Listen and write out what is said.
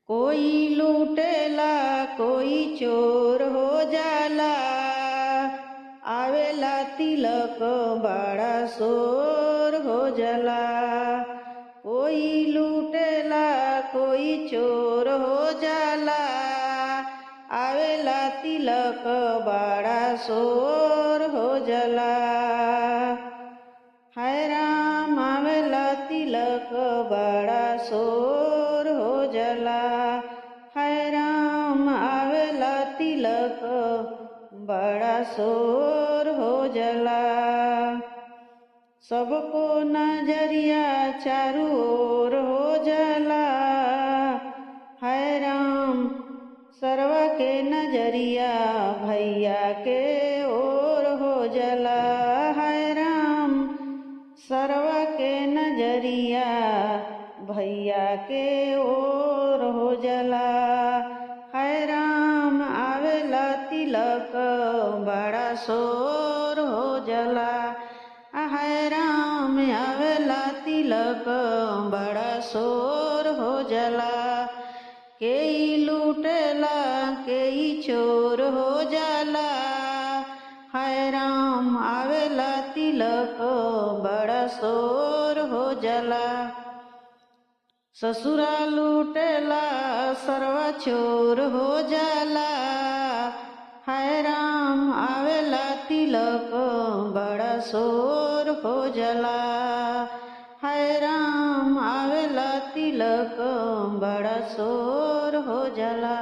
कोई लूटेला कोई चोर हो जाला, आवेला तिलक बड़ा शोर हो जाला। कोई लूटेला कोई चोर हो जाला, आवेला तिलक बड़ा शोर हो जाला। हाय राम आवेला तिलक बड़ा शोर हो जाला। हाय राम आवेला तिलक बड़ा शोर हो जाला। सबको नजरिया चारू ओर हो जाला। हाय राम सरवा के नजरिया भैया के ओर हो जाला। हाय राम सरवा के नजरिया भैया के ओर हो जाला। हाय राम आवेला तिलक बड़ा शोर हो जाला। हाय राम आवेला तिलक बड़ा शोर हो जाला। केई लूटेला केई चोर हो जाला। हाय राम आवेला तिलक बड़ा शोर हो जाला। ससुरा लूटेला सरवा चोर हो जाला। हाय राम आवेला तिलक बड़ा शोर हो जाला। हाय राम आवेला तिलक बड़ा शोर हो जाला।